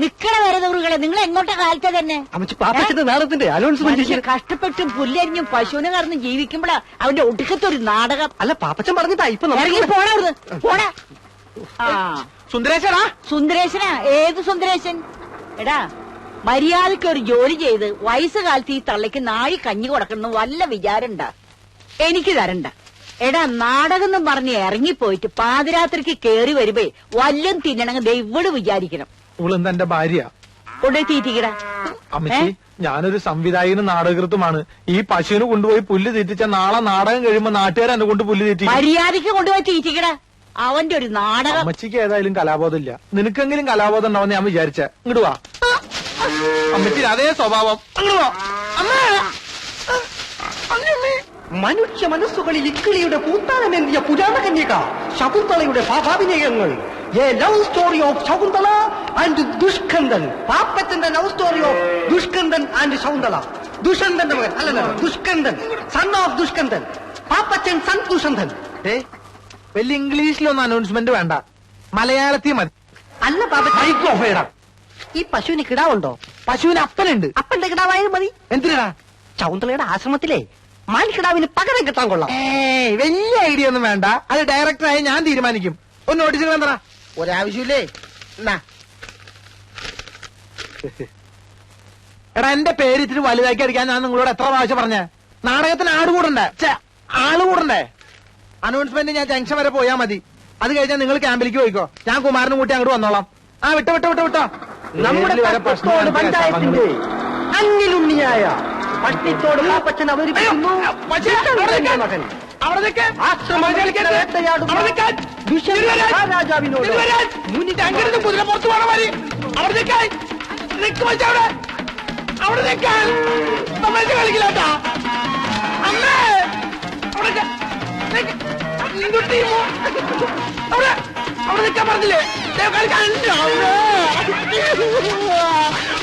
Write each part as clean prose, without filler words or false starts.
നിക്കണ വരതൂറുകളെ നിങ്ങൾ എങ്ങോട്ടാ കാലത്തെ തന്നെ പാപ്പച്ചന്റെ നാടകത്തിന്റെ അലോൺസ്മെന്റ് കഷ്ടപ്പെട്ടും പുല്ലരിഞ്ഞും പശുവിനെ കറന്ന് ജീവിക്കുമ്പോഴാ അവന്റെ ഒടുക്കത്തൊരു നാടകം. അല്ല പാപ്പച്ചൻ പറഞ്ഞിട്ടാ ഇപ്പൊ ഇറങ്ങി പോണാ പോണ. സുന്ദരേശനാ? സുന്ദരേശനാ? ഏത് സുന്ദരേശൻ? എടാ മര്യാദയ്ക്ക് ഒരു ജോലി ചെയ്ത് വയസ്സുകാലത്ത് ഈ തള്ളയ്ക്ക് നാഴി കഞ്ഞി കൊടുക്കണം വല്ല വിചാരണ്ട. എനിക്ക് തരണ്ട. എടാ നാടകം എന്നും പറഞ്ഞ് ഇറങ്ങിപ്പോയിട്ട് പാതിരാത്രിക്ക് കേറി വരുമ്പേ വല്ലം തിന്നണമെങ്കിൽ ദൈവട് വിചാരിക്കണം. ഇവളെന്താ എന്റെ ഭാര്യ? കൊണ്ടുപോയി തീറ്റിക്കടാ. അമ്മച്ചി ഞാനൊരു സംവിധായകനും നാടകൃത്തുമാണ്. ഈ പശുവിന് കൊണ്ടുപോയി പുല്ല് തീറ്റിച്ച നാളെ നാടകം കഴിയുമ്പോ നാട്ടുകാർ എന്നെ കൊണ്ട് പുല്ല് തീറ്റി. മര്യാദയ്ക്ക് കൊണ്ടുപോയി തീറ്റിക്കടാ. അവന്റെ ഒരു നാടകം. അമ്മച്ചിക്ക് ഏതായാലും കലാബോധമില്ല. നിനക്കെങ്കിലും കലാബോധം ഉണ്ടാവുന്ന ഞാൻ വിചാരിച്ച. ഇങ്ങോട്ട് വാ അമ്മച്ചി, അതേ സ്വഭാവം. മനുഷ്യ മനസ്സുകളിൽ ഇക്കിളിയുടെ പൂത്താനമേന്തിയ പുരാണ കന്യക ശകുന്തളയുടെ ഭാവാഭിനയങ്ങൾ. A love story of Shakuntala and Dushkandan. പാപ്പത്തിന്റെ love story of Dushkandan and Shakuntala. ദുഷ്യന്തന്റെ മകൻ അല്ലല്ല, Dushkandan, son of Dushkandan. Pappachan son Dushyanthan. വലിയ ഇംഗ്ലീഷിലൊന്നും അനൗൺസ്മെന്റ് വേണ്ട, മലയാളത്തിൽ മതി. അല്ല പാപ്പ, ഈ പശുവിന് കിടാവുണ്ടോ? പശുവിന് അപ്പനുണ്ട്. അപ്പന്റെ കിടാവായാലും മതി. എന്തിനാ? ശകുന്തളയുടെ ആശ്രമത്തിലെ മാൻകിടാവിന് പകരം കിട്ടാൻ കൊള്ളാം. വലിയ ഐഡിയ ഒന്നും വേണ്ട, അത് ഡയറക്ടറായി ഞാൻ തീരുമാനിക്കും. ഒന്ന് നോട്ടീസ് എന്താ? ഒരാവശ്യമില്ലേ? എടാ എന്റെ പേര് ഇത്തിരി വലുതാക്കി അടിക്കാൻ ഞാൻ നിങ്ങളോട് എത്ര പ്രാവശ്യം പറഞ്ഞേ? നാടകത്തിന് ആട് കൂടണ്ടേ? ആള് കൂടണ്ടേ? അനൗൺസ്മെന്റ് ഞാൻ ജംഗ്ഷൻ വരെ പോയാൽ മതി. അത് കഴിഞ്ഞാൽ നിങ്ങൾ ക്യാമ്പിലേക്ക് പോയിക്കോ. ഞാൻ കുമാരനും കൂട്ടി അങ്ങോട്ട് വന്നോളാം. വിട്ടോ വിട്ടോ വിട്ടോ വിട്ടോ. നമ്മുടെ പഞ്ചായത്തിന്റെ അന്നിലുണ്ണിയായ പട്ടിത്തോട് പാപ്പച്ചൻ അവതരിപ്പിക്കുന്നു മകൻ രാജാവിനോട് കുതിര പുറത്തു പോണ മാതിരി അവിടെ അവിടെ കളിക്കില്ലാട്ടാ. അമ്മേ അവിടെ നിൽക്കാൻ പറഞ്ഞില്ലേ?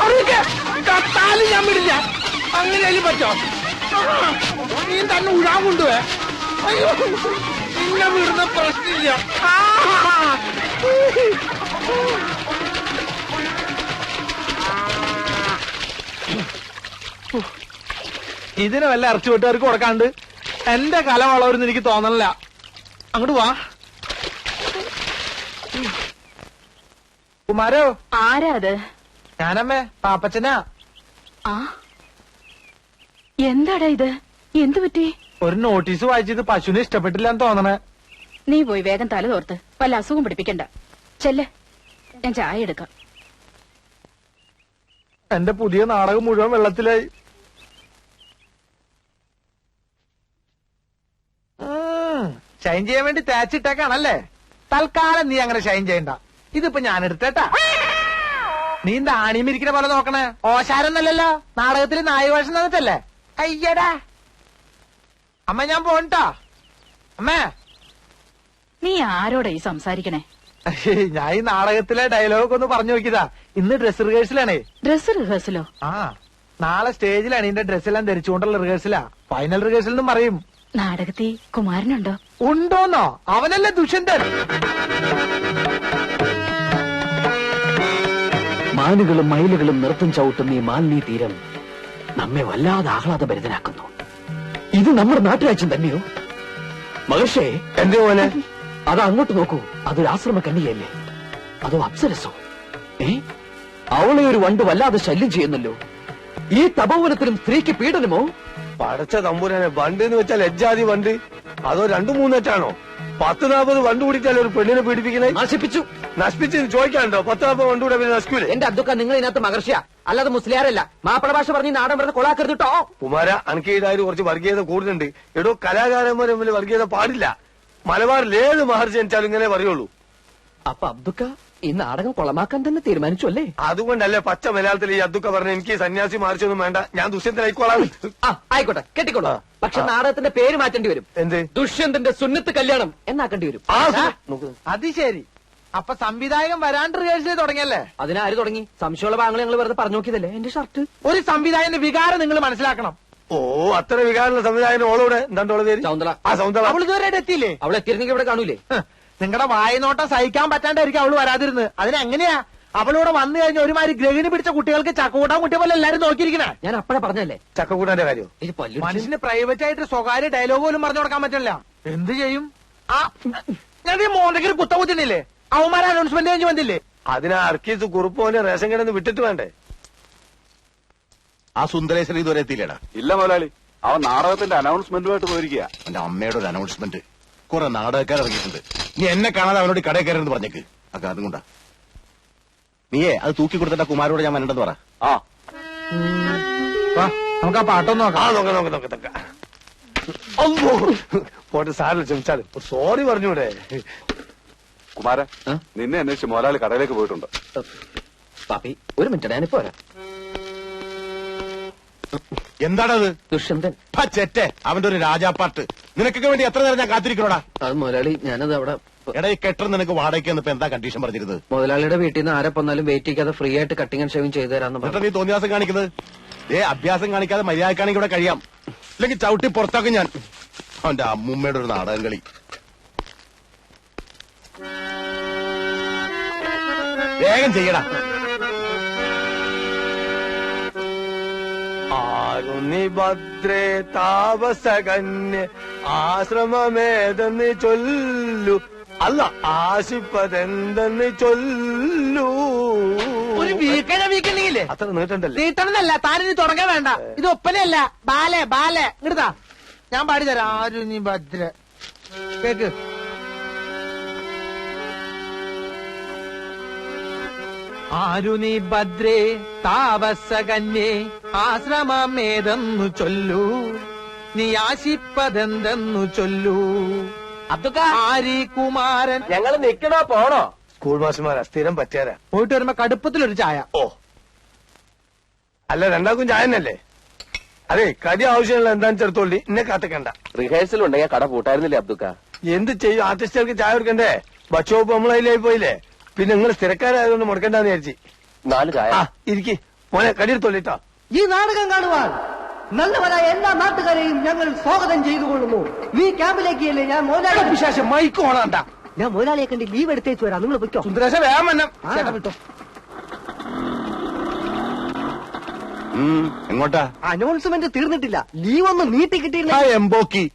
അവിടെ കത്താലും ഞാൻ വിടില്ല. അങ്ങനെയാലും പറ്റോ? നീ തന്നെ ഉഴാൻ കൊണ്ടുപോയെ. അയ്യോ നിന്നെ വിടുന്ന പ്രശ്നമില്ല. ഇതിന് വല്ല ഇറച്ചി വെട്ടുകാർക്ക് കൊടുക്കാണ്ട് എന്റെ കല വളവരെന്ന് എനിക്ക് തോന്നണില്ല. അങ്ങോട്ട് വാ കുമാരോ. ആരാ അത്? ഞാനമ്മേ, പാപ്പച്ചനാ. എന്താടാ ഇത്? എന്തു പറ്റി? ഒരു നോട്ടീസ് വായിച്ചത് പശുവിനെ ഇഷ്ടപ്പെട്ടില്ല എന്ന് തോന്നണേ. നീ പോയി വേഗം തല തോർത്ത് വല്ല അസുഖം പിടിപ്പിക്കണ്ട. ചെല്ല്, ഞാൻ ചായ എടുക്കാം. എന്റെ പുതിയ നാടകം മുഴുവൻ വെള്ളത്തിലായി. ഷൈൻ ചെയ്യാൻ വേണ്ടി തേച്ചിട്ടേക്കാണല്ലേ? തൽക്കാലം നീ അങ്ങനെ ഷൈൻ ചെയ്യണ്ട. ഇതിപ്പോ ഞാൻ എടുത്തേട്ടാ. നീ എന്താ ആണിമിരിക്കണ പോലെ നോക്കണേ? ഓശാരൊന്നല്ലല്ലോ, നാടകത്തിൽ നായവേഷം തന്നിട്ടല്ലേ? അയ്യടാ അമ്മ, ഞാൻ പോണ്ടാ. അമ്മേ, നീ ആരോടാ ഈ സംസാരിക്കണേ? ഞാൻ ഈ നാടകത്തിലെ ഡയലോഗ് ഒന്ന് പറഞ്ഞു നോക്കിയതാ. ഇന്ന് ഡ്രസ് റിഹേഴ്സലാണേ. ഡ്രസ് റിഹേഴ്സലോ? നാളെ സ്റ്റേജിലാണ് ഇതിന്റെ ഡ്രസ്സെല്ലാം ധരിച്ചുകൊണ്ടുള്ള റിഹേഴ്സലാ. ഫൈനൽ റിഹേഴ്സൽ എന്നും പറയും. നാടകത്തിൽ കുമാരനുണ്ടോ? ഉണ്ടോന്നോ? അവനല്ലേ ദുഷ്യന്തൻ. മാനുകളും മയിലുകളും നൃത്തം ചവിട്ടുന്ന ഈ മാലിന്യ തീരം നമ്മെ വല്ലാതെ ആഹ്ലാദഭരിതനാക്കുന്നു. ഇത് നമ്മുടെ നാട്ടുരാജ്യം തന്നെയോ? മഹർഷേ, എന്തേ പോലെ? അത് അങ്ങോട്ട് നോക്കൂ. അതൊരു ആശ്രമ കന്യകയല്ലേ? അതോ അപ്സരസോ? അവളെ ഒരു വണ്ട് വല്ലാതെ ശല്യം ചെയ്യുന്നല്ലോ. ഈ തപോവനത്തിലും സ്ത്രീക്ക് പീഡനമോ? പടച്ച തമ്പുരാനെ, വണ്ട് എന്ന് വെച്ചാൽ ലജ്ജാതി വണ്ട്. അതോ 2-3 10-40 വണ്ട് കൂടിയിട്ടല്ലേ ഒരു പെണ്ണിനെ പീഡിപ്പിക്കണേ? നശിപ്പിച്ച് ചോദിക്കാനുണ്ടോ? 10-40 വണ്ട് കൂടെ പിന്നെ നശിക്കൂലേ? എന്റെ അബ്ദുക്ക, നിങ്ങൾ ഇതിനകത്ത് മഹർഷിയ അല്ലാതെ മുസ്ലിയാരല്ല. മാപ്പിള ഭാഷ പറഞ്ഞ് നാടൻ പറഞ്ഞ് കൊളാക്കരുത് കേട്ടോ. കുമാര, അനക്ക് ഇതായത് കുറച്ച് വർഗീയത കൂടുതലുണ്ട്. എടോ, കലാകാരന്മാർ തമ്മിൽ വർഗീയത പാടില്ല. മലബാറിൽ ഏത് മഹർജി ജനിച്ചാലും ഇങ്ങനെ പറയുള്ളൂ. അപ്പൊ അബ്ദുക്ക ഈ നാടകം കൊളമാക്കാൻ തന്നെ തീരുമാനിച്ചു അല്ലേ? അതുകൊണ്ടല്ലേ പച്ച മലയാളത്തിൽ ഈ അബ്ദുക്ക പറഞ്ഞ എനിക്ക് സന്യാസി മഹർജിയൊന്നും വേണ്ട, ഞാൻ ദുഷ്യന്തനായിക്കോളാം. ആയിക്കോട്ടെ, കെട്ടിക്കോളൂ. പക്ഷെ നാടകത്തിന്റെ പേര് മാറ്റേണ്ടി വരും. എന്ത്? ദുഷ്യന്തന്റെ സുന്നത്ത് കല്യാണം എന്നാക്കേണ്ടി വരും. അത് ശരി. അപ്പൊ സംവിധായകൻ വരാണ്ട് റിഹേഴ്സൽ തുടങ്ങിയല്ലേ? അതിനാര് തുടങ്ങി? സംശയമുള്ള ഭാഗങ്ങൾ ഞങ്ങൾ വെറുതെ പറഞ്ഞു നോക്കിയതല്ലേ. എന്റെ ഷർട്ട്. ഒരു സംവിധായകന്റെ വികാരം നിങ്ങൾ മനസ്സിലാക്കണം. ഓ, അത്ര വികാരമുള്ള സംവിധായകൻ ഓളോടെ എന്താണ്ടോളെ പേര്? സൗന്ദല. ആ സൗന്ദല. അവൾ ഇതുവരെ എത്തിയില്ലേ? അവൾ എത്തിയിരുന്നെങ്കിൽ ഇവിടെ കാണൂലേ? നിങ്ങളുടെ വായനോട്ടം സഹിക്കാൻ പറ്റാണ്ടായിരിക്കും അവള് വരാതിരുന്നത്. അതിനെങ്ങനെയാ അവളിവിടെ വന്നു കഴിഞ്ഞ ഒരുമാതിരി ഗ്രഹിണി പിടിച്ച കുട്ടികൾക്ക് ചക്കൂട്ടാൻ കുട്ടിയെ പോലെ എല്ലാരും നോക്കിയിരിക്കണേ. ഞാൻ അപ്പഴേ പറഞ്ഞല്ലേ ചക്കക്കൂട്ടാന്റെ കാര്യം. ഇത് പല്ലു മനുഷ്യന് പ്രൈവറ്റ് ആയിട്ട് സ്വകാര്യ ഡയലോഗ് പോലും പറഞ്ഞു കൊടുക്കാൻ പറ്റില്ല. എന്ത് ചെയ്യും? ആ ഞാൻ ഈ മോന്തയ്ക്ക് കുത്ത കുത്തിണ്ടില്ലേ? അവന്മാരെ അനൗൺസ്മെന്റ് കഴിഞ്ഞ് വന്നില്ലേ? അതിനാ അർക്കീസ് കുറുപ്പോന്റെ റേഷൻ കടന്ന് വിട്ടിട്ട് വേണ്ടേ? ആ സുന്ദരേശ്വരൻ ഇതുവരെ എത്തിയില്ലേടാ? ഇല്ല മുതലാളി, അവൻ നാടകത്തിന്റെ അനൗൺസ്മെന്റുമായിട്ട് പോയിരിക്കുക. എന്റെ അമ്മയുടെ ഒരു അനൗൺസ്മെന്റ്. കുറെ നാടകക്കാർ ഇറങ്ങിയിട്ടുണ്ട്. നീ എന്നെ കാണാതെ അവനോട് കടയിൽ കയറരുന്ന് പറഞ്ഞേക്ക്. ആ കാരണം കൊണ്ടാ. നീയേ അത് തൂക്കി കൊടുത്തിട്ട് കുമാരോട് ഞാൻ വരണ്ടെന്ന് പറ. ആ വാ, നമുക്ക് ആ പാട്ടൊന്നും ആ നോക്കാം. നോക്ക പോട്ടെ, സാറിന് ക്ഷമിച്ചാല് സോറി പറഞ്ഞൂടെ? കുമാര, നിന്നെ അന്വേഷിച്ച് മുതലാളി കടയിലേക്ക് പോയിട്ടുണ്ട്. പാപ്പി ഒരു മിനിറ്റ്, ഞാനിപ്പോ വരാം. എന്താണത്? ദുഷ്യന്തൻ. ചെറ്റെ അവന്റെ ഒരു രാജാപ്പാട്ട്. നിനക്കൊക്കെ വേണ്ടി എത്ര നേരം ഞാൻ കാത്തിരിക്കണോടാ? അത് മുതലാളി, ഞാനത് അവിടെ എടാ, ഈ കെട്ടർ നിനക്ക് വാടകയ്ക്ക് ഇപ്പൊ എന്താ കണ്ടീഷൻ പറഞ്ഞിരുന്നത്? മുതലാളിയുടെ വീട്ടിൽ നിന്ന് ആരെ വന്നാലും വെയിറ്റ് ചെയ്യാതെ ഫ്രീ ആയിട്ട് കട്ടിംഗ് ആൻഡ് ഷേവിംഗ് ചെയ്തു തരാന്ന് എന്നിട്ട് പറഞ്ഞു. നീ തോന്നിയാസം കാണിക്കുന്നത്? അഭ്യാസം കാണിക്കാതെ മര്യാദക്കാണെങ്കിൽ ഇവിടെ കഴിയാം. അല്ലെങ്കിൽ ചവിട്ടി പുറത്താക്കും ഞാൻ. അവന്റെ അമ്മൂമ്മയുടെ ഒരു നാടകം കളി. വേഗം ചെയ്യടാ. ആരുണി ഭദ്രേ താപസകന്യ ആശ്രമമേതെന്ന് ചൊല്ലു, അല്ല ആശിപ്പതെന്തെന്ന് ചൊല്ലു. ഒരു വീക്കണ്ടെങ്കിലേ അത്ര നീട്ടണ്ടല്ലേ? നീട്ടണമെന്നല്ല, താനിനി തുടങ്ങാൻ വേണ്ട. ഇത് ഒപ്പനയല്ല, ബാലെ ബാലെ. ഇങ്ങടുതാ, ഞാൻ പാടിത്തരാം. ആരും നീ ഭദ്ര കേക്ക്. ആരുനി ഭദ്രേ താപസകന്യേ ആശ്രമമേതെന്നു ചൊല്ലു, നീ ആശിപ്പതെന്തെന്നു ചൊല്ലു. ആരി കുമാരൻ. ഞങ്ങൾ നിക്കണോ പോണോ? സ്കൂൾ മാസ്റ്റർമാരാ, സ്ഥിരം പറ്റിയാരാ. പോയിട്ട് വരുമ്പോ കടുപ്പത്തിലൊരു ചായ. ഓ, അല്ല രണ്ടാക്കും ചായ തന്നെയല്ലേ? അതെ, കടി ആവശ്യമുള്ള എന്താന്ന് ചെറുത്തോളി, എന്നെ കാത്തിക്കണ്ട. റിഹേഴ്സൽ ഉണ്ടെങ്കിൽ കട പൂട്ടായിരുന്നില്ലേ അബ്ദുക്ക? എന്ത് ചെയ്യും, ആർട്ടിസ്റ്റുകൾക്ക് ചായ കൊടുക്കണ്ടേ? ബച്ചോപ്പ് നമ്മളതിലായി പോയില്ലേ? പിന്നെ നിങ്ങൾ സ്ഥിരക്കാരായതുകൊണ്ട് മുടക്കണ്ടെന്ന് വിചാരിച്ചു. 4 ചായ. ആ ഇരിക്കി മോനെ, കടിയെടുത്തോളിട്ടോ. ഈ നാടകം കാണുവാൻ നല്ലവരായ എല്ലാ നാട്ടുകാരെയും ഞങ്ങൾ സ്വാഗതം ചെയ്തുകൊള്ളുന്നു. ഈ ക്യാമ്പിലേക്കല്ലേ ഞാൻ മുതലാളി. വിശേഷം മൈക്ക് ഓണാണ്ട. ഞാൻ മുതലാളിയെ കണ്ടി ലീവ് എടുത്തേച്ചു വരാം, നിങ്ങൾ പൊയ്ക്കോ. സുന്ദരേശ വേഗം വന്നം. ചേട്ടാ വിട്ടോ. എങ്ങോട്ടാ? അനൗൺസ്മെന്റ് തീർന്നിട്ടില്ല, ലീവ് ഒന്ന് നീട്ടി കിട്ടിയില്ല. ആ എംബോക്കി,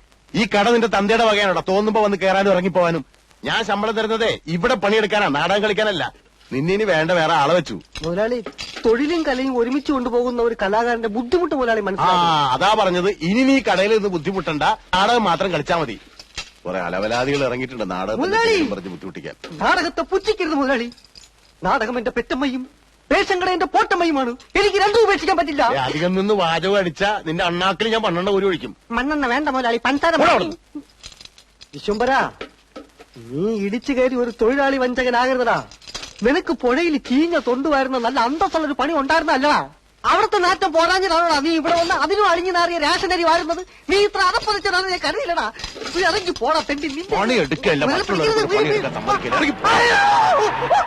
ഈ കട നിന്റെ തന്തയുടെ വകയാണോടാ? തോന്നുമ്പോ വന്ന് കയറാനും ഇറങ്ങിപ്പോവാനും. ഞാൻ ശമ്പളം തരുന്നതേ ഇവിടെ പണിയെടുക്കാനാ, നാടകം കളിക്കാനല്ല. നിന്നിനി വേണ്ട വേറെ ആളെ വെച്ചു. മുതലാളി, തൊഴിലും കലയും ഒരുമിച്ച് കൊണ്ടുപോകുന്ന ഒരു കലാകാരന്റെ ബുദ്ധിമുട്ട് മുതലാളി ആ മനസ്സിലാക്കി. അതാ പറഞ്ഞത്. ഇനി നീ കടയിൽ നിന്ന് ബുദ്ധിമുട്ടണ്ട, നാടകം മാത്രം കളിച്ചാ മതി. കുറെ അലവലാദികൾ ഇറങ്ങിയിട്ടുണ്ട് മുതലാളി! നാടകം പറഞ്ഞ് ബുദ്ധിമുട്ടിക്കാൻ. നാടകത്തെ പുച്ഛിക്കരുത് മുതലാളി. നാടകം എന്റെ പെറ്റമ്മയും റേഷൻ കട എന്റെ പോട്ടമ്മയുമാണ്. എനിക്ക് രണ്ടും ഉപേക്ഷിക്കാൻ പറ്റില്ല. അധികം നിന്ന് വാചകം അടിച്ച നിന്റെ അണ്ണാക്കിൽ ഞാൻ 12 ഒരു ഒഴിക്കും. മണ്ണെണ്ണ വേണ്ട മുതലാളി, പഞ്ചാര വിശ്വംബര, നീ ഇടിച്ചു കയറി ഒരു തൊഴിലാളി വഞ്ചകനാകരുതടാ. നിനക്ക് പുഴയിൽ ചീഞ്ഞ തൊണ്ടുവായിരുന്ന നല്ല അന്തസ്സുള്ളൊരു പണി ഉണ്ടായിരുന്നല്ലടാ. അവിടുത്തെ നാറ്റം പോരാഞ്ഞിട്ടാണോടാ നീ ഇവിടെ വന്ന് അതിനും അഴിഞ്ഞു നാറിയ റേഷനരി വാഴുന്നത്? നീ ഇത്ര അതപ്പതിച്ചതാണ് ഞാൻ കരുതിയില്ലടാ. നീ ഇറങ്ങി പോടാ തെണ്ടി. പണി എടുക്കല്ല, മറ്റുള്ളവർക്ക് പണിയെടുക്കാൻ സമ്മതിക്കില്ല. ഇറങ്ങി പോ.